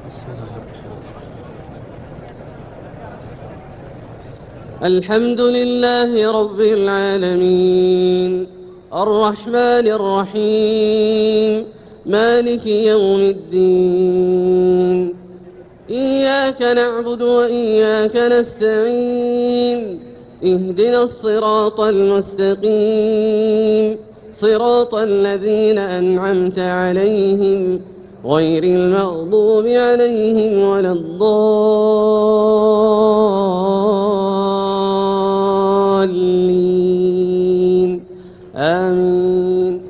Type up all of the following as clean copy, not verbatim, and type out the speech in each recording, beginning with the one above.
بسم الله الرحمن الرحيم. الحمد لله رب العالمين الرحمن الرحيم مالك يوم الدين. إياك نعبد وإياك نستعين. اهدنا الصراط المستقيم صراط الذين أنعمت عليهم غير المغضوب عليهم ولا الضالين آمين.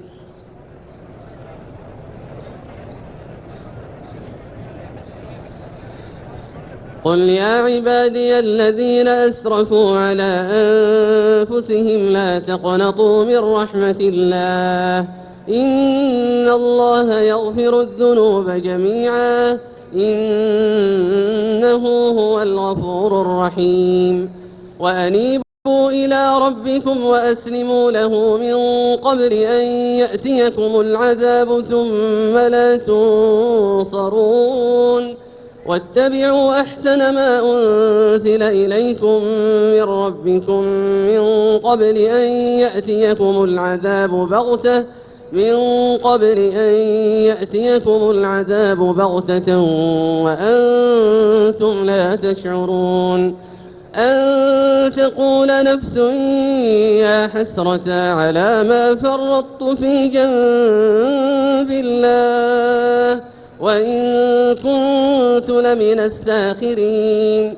قل يا عبادي الذين أسرفوا على أنفسهم لا تقنطوا من رحمة الله إن الله يغفر الذنوب جميعا إنه هو الغفور الرحيم. وأنيبوا إلى ربكم وأسلموا له من قبل أن يأتيكم العذاب ثم لا تنصرون. واتبعوا أحسن ما أنزل إليكم من ربكم من قبل أن يأتيكم العذاب بغتة وأنتم لا تشعرون. أن تقول نفس يا حسرة على ما فرطت في جنب الله وإن كنت لمن الساخرين.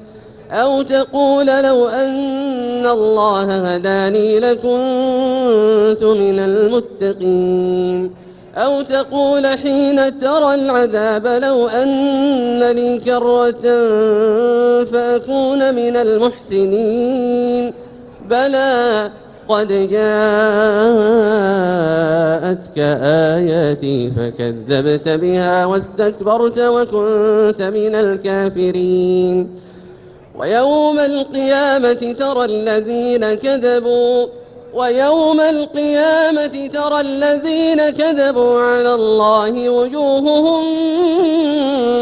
أو تقول لو أن الله هداني لكنت من المتقين. أو تقول حين ترى العذاب لو أن لي كرة فأكون من المحسنين. بلى قد جاءتك آياتي فكذبت بها واستكبرت وكنت من الكافرين. ويوم القيامة ترى الذين كذبوا على الله وجوههم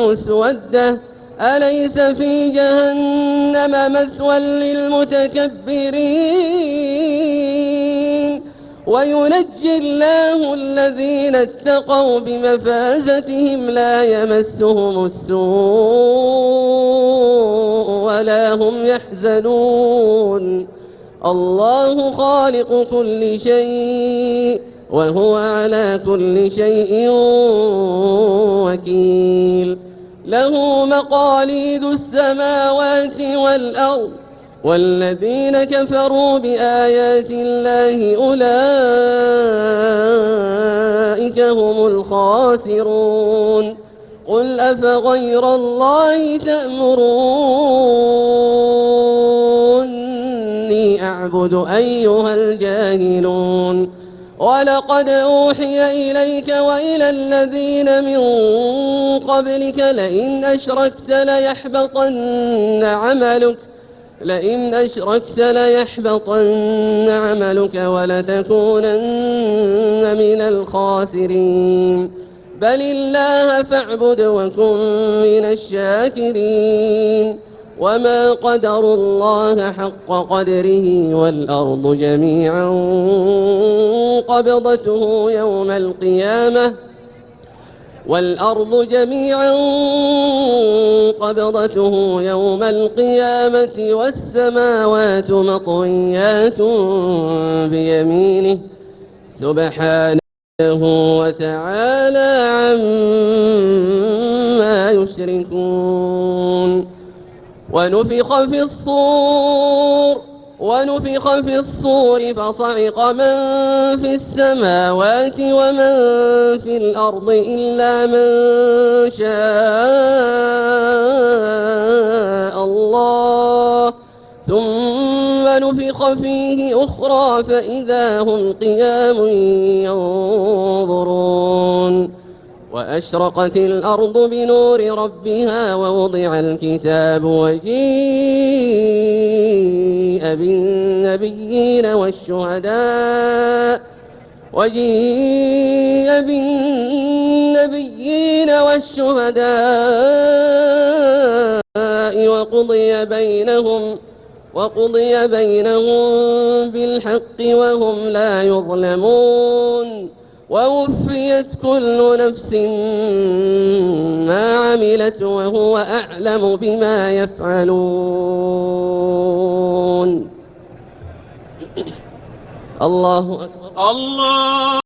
مسودة أليس في جهنم مثوى للمتكبرين. وينجي الله الذين اتقوا بمفازتهم لا يمسهم السوء ولا هم يحزنون. الله خالق كل شيء وهو على كل شيء وكيل. له مقاليد السماوات والأرض والذين كفروا بآيات الله أولئك هم الخاسرون. قل أفغير الله تأمروني أعبد أيها الجاهلون. ولقد أوحي إليك وإلى الذين من قبلك لئن أشركت ليحبطن عملك ولتكونن من الخاسرين. بل الله فاعبد وكن من الشاكرين. وما قدروا الله حق قدره والأرض جميعا قبضته يوم القيامة والسماوات مطويات بيمينه سبحانه وتعالى عما يشركون. ونفخ في الصور فصعق من في السماوات ومن في الأرض إلا من شاء الله ثم نفخ فيه أخرى فإذا هم قيام ينظرون. وأشرقت الأرض بنور ربها ووضع الكتاب وجيء بالنبيين الشهداء وقضي بينهم بالحق وهم لا يظلمون ووفيت كل نفس ما عملت وهو أعلم بما يفعلون. الله أكبر. الله